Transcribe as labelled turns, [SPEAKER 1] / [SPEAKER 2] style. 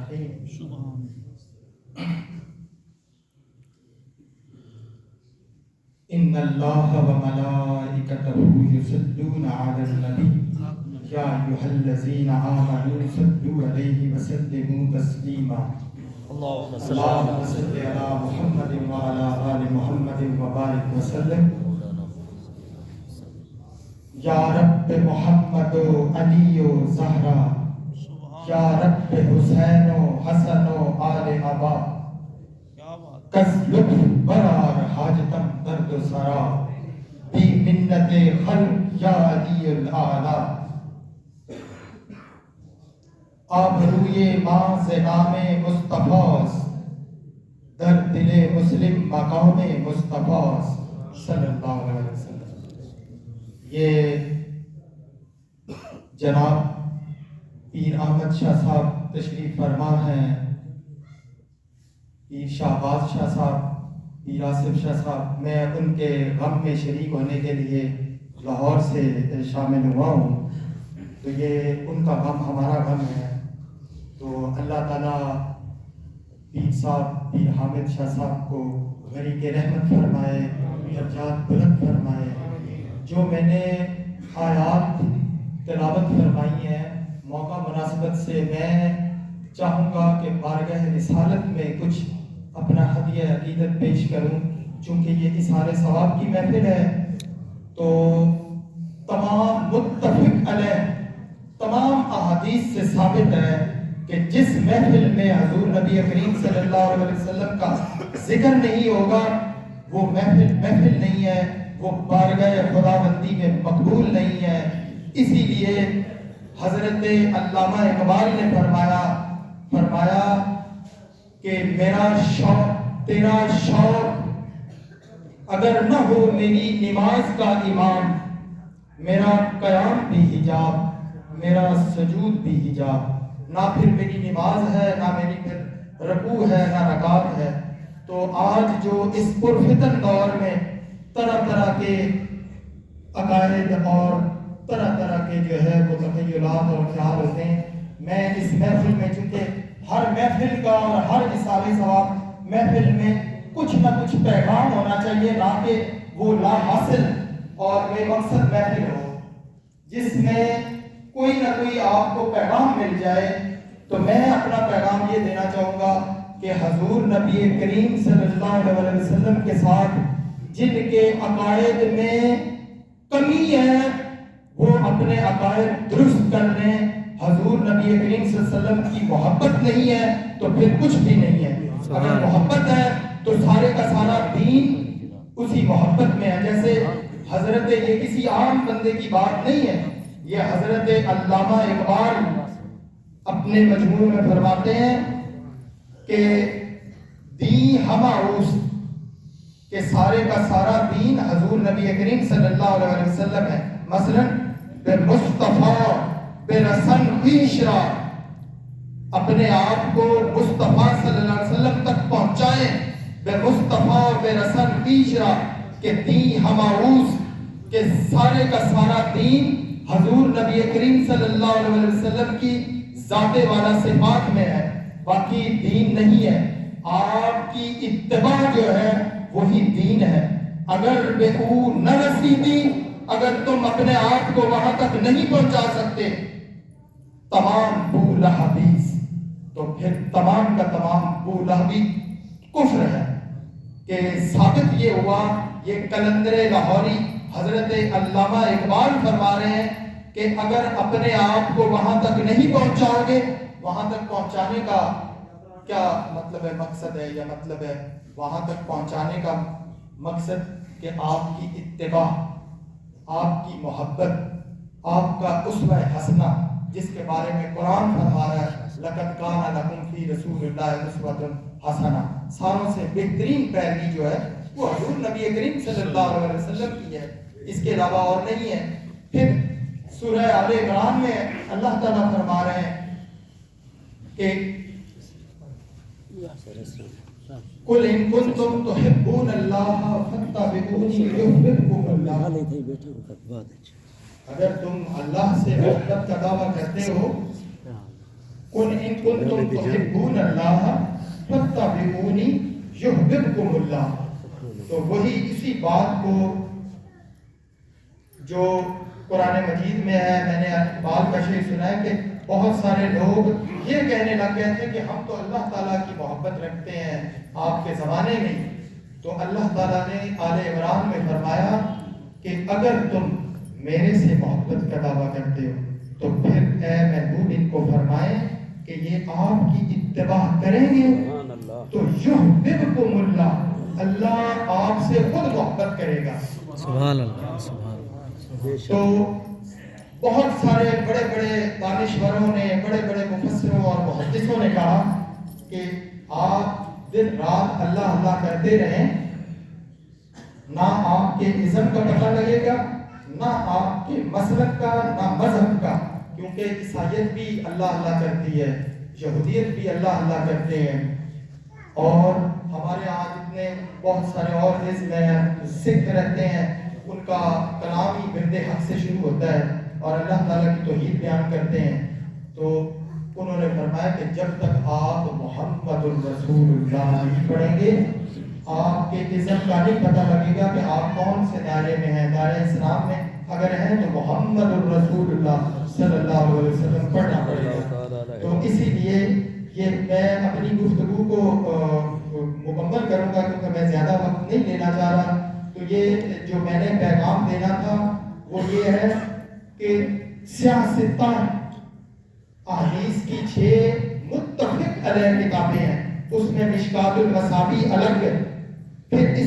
[SPEAKER 1] الرحیم ان اللہ وملائکتہ یصلون علی النبی یا ایھا الذین آمنوا صلوا علیہ وسلموا تسلیما اللہم صل علی محمد وعلی آل محمد وبارک وسلم یا رب محمد و علی و زہرا یا رب حسین و حسن و آل ابا کس لطف برار حاجتم درد و سرا بی منت خلق یا علی الاعلی آبروی ماں سے نام مصطفیٰ در دل مسلم مقام مصطفیٰ صلی اللہ علیہ وسلم۔ یہ جناب پیر احمد شاہ صاحب تشریف فرما ہیں، پیر شہباز شاہ صاحب، پیر آصف شاہ صاحب۔ میں ان کے غم میں شریک ہونے کے لیے لاہور سے شامل ہوا ہوں، تو یہ ان کا غم ہمارا غم ہے۔ تو اللہ تعالیٰ پیر صاحب، پیر حامد شاہ صاحب کو غریق رحمت فرمائے، درجات بلند فرمائے۔ جو میں نے آیات تلاوت فرمائی ہیں، موقع مناسبت سے میں چاہوں گا کہ بارگاہ رسالت میں کچھ اپنا ہدیہ عقیدت پیش کروں، چونکہ یہ اظہار ثواب کی محفل ہے۔ تو تمام متفق علیہ تمام احادیث سے ثابت ہے کہ جس محفل میں حضور نبی کریم صلی اللہ علیہ وسلم کا ذکر نہیں ہوگا وہ محفل نہیں ہے، وہ بارگاہ خداوندی میں مقبول نہیں ہے۔ اسی لیے حضرت علامہ اقبال نے فرمایا کہ میرا شوق تیرا شوق اگر نہ ہو میری نماز کا امام، میرا قیام بھی حجاب، میرا سجود بھی حجاب۔ نہ پھر میری نماز ہے، نہ میری پھر رکوع ہے، نہ رکعت ہے۔ تو آج جو اس پرفتن دور میں طرح طرح کے عقائد اور طرح طرح کے جو ہے وہ تخیلات اور خیال ہوتے ہیں، میں اس محفل میں، چونکہ ہر محفل کا اور ہر اظہار ثواب محفل میں کچھ نہ کچھ پیغام ہونا چاہیے، نہ کہ وہ لا حاصل اور بے مقصد محفل ہو جس میں کوئی نہ کوئی آپ کو پیغام مل جائے۔ تو میں اپنا پیغام یہ دینا چاہوں گا کہ حضور نبی کریم صلی اللہ علیہ وسلم کے ساتھ جن کے عقائد میں کمی ہے وہ اپنے عقائد درست کر لیں۔ حضور نبی کریم صلی اللہ علیہ وسلم کی محبت نہیں ہے تو پھر کچھ بھی نہیں ہے، اگر محبت ہے تو سارے کا سارا دین اسی محبت میں ہے۔ جیسے حضرت، یہ کسی عام بندے کی بات نہیں ہے، یہ حضرت علامہ اقبال اپنے مجموع میں فرماتے ہیں کہ دین ہماؤس، کہ سارے کا سارا دین حضور نبی کریم صلی اللہ علیہ وسلم ہے۔ مثلا بے مصطفیٰ بے رسن پیشرا، اپنے آپ کو مصطفیٰ صلی اللہ علیہ وسلم تک پہنچائیں، بے مصطفیٰ بے رسن پیشرا، کہ دین ہماؤس، کہ سارے کا سارا دین حضور نبی کریم صلی اللہ علیہ وسلم کی ذات والا صفات میں ہے، باقی دین نہیں ہے۔ آپ کی اتباع جو ہے وہی دین ہے۔ اگر بے او نہ رسیدی، اگر تم اپنے آپ کو وہاں تک نہیں پہنچا سکتے تمام بو لہبیز، تو پھر تمام کا تمام بو لہبی کفر ہے۔ کہ ثابت یہ ہوا، یہ کلندر لاہوری حضرت علامہ اقبال فرما رہے ہیں کہ اگر اپنے آپ کو وہاں تک نہیں پہنچاؤ گے، وہاں تک پہنچانے کا کیا مطلب ہے، مقصد ہے، یا مطلب ہے وہاں تک پہنچانے کا مقصد کہ آپ کی اتباع، آپ کی محبت، آپ کا اسوہ حسنہ، جس کے بارے میں قرآن فرما رہا ہے لَقَدْ كَانَ لَكُمْ فِي رَسُولِ اللَّهِ أُسْوَةٌ حَسَنَةٌ، ساروں سے بہترین پیروی جو ہے وہ حضور نبی کریم صلی اللہ علیہ وسلم کی ہے، اس کے علاوہ اور نہیں ہے۔ پھر سورہ آل عمران میں اللہ تعالیٰ فرما رہے ہیں کہ قُلْ إِن كُنتُمْ تُحِبُّونَ اللَّهَ فَاتَّبِعُونِي يُحْبِبْكُمُ اللَّهُ، اگر تم اللہ سے محبت کا دعویٰ کرتے ہو، قل ان کنتم تحبون اللہ فاتبعونی یحببکم اللہ. تو وہی اسی بات کو جو قرآن مجید میں ہے، میں نے اقبال کا شعر سنا ہے کہ بہت سارے لوگ یہ کہنے لگ گئے تھے کہ ہم تو اللہ تعالیٰ کی محبت رکھتے ہیں آپ کے زمانے میں. تو اللہ تعالیٰ نے آل عمران میں فرمایا کہ اگر تم میرے سے محبت کا دعویٰ کرتے ہو تو پھر اے محبوب ان کو فرمائیں کہ یہ آپ کی اتباع کریں گے تو یحببکم اللہ، اللہ آپ سے خود محبت کرے گا.
[SPEAKER 2] سبحان اللہ، سبحان اللہ.
[SPEAKER 1] تو بہت سارے بڑے بڑے دانشوروں نے، بڑے بڑے مفسروں اور محدثوں نے کہا کہ آپ دن رات اللہ اللہ کرتے رہیں، نہ آپ کے ازم کا پتہ لگے گا، نہ آپ کے مسلک کا، نہ مذہب کا، کیونکہ عیسائیت بھی اللہ اللہ کرتی ہے، یہودیت بھی اللہ اللہ کرتے ہیں، اور ہمارے یہاں جتنے بہت سارے اور حزب ہیں، سکھ رہتے ہیں، ان کا کلام ہی برد حق سے شروع ہوتا ہے اور اللہ تعالیٰ کی توحید بیان کرتے ہیں. تو انہوں نے فرمایا کہ جب تک آپ محمد الرسول اللہ نہیں پڑھیں گے، آپ کے عزت کا نہیں پتہ لگے گا کہ آپ کون سے دائرے میں ہیں. دائرہ اسلام میں اگر ہیں تو محمد الرسول اللہ صلی اللہ علیہ وسلم پڑھنا پڑے گا. تو اسی لیے یہ میں اپنی گفتگو کو مکمل کروں گا کیونکہ میں زیادہ وقت نہیں لینا چاہ رہا. تو یہ جو میں نے پیغام دینا تھا وہ یہ ہے کہ سیاستاً احادیث کی 6 متفق علیہ کتابیں ہیں، اس میں مشکات المصابیح الگ ہے، پھر اس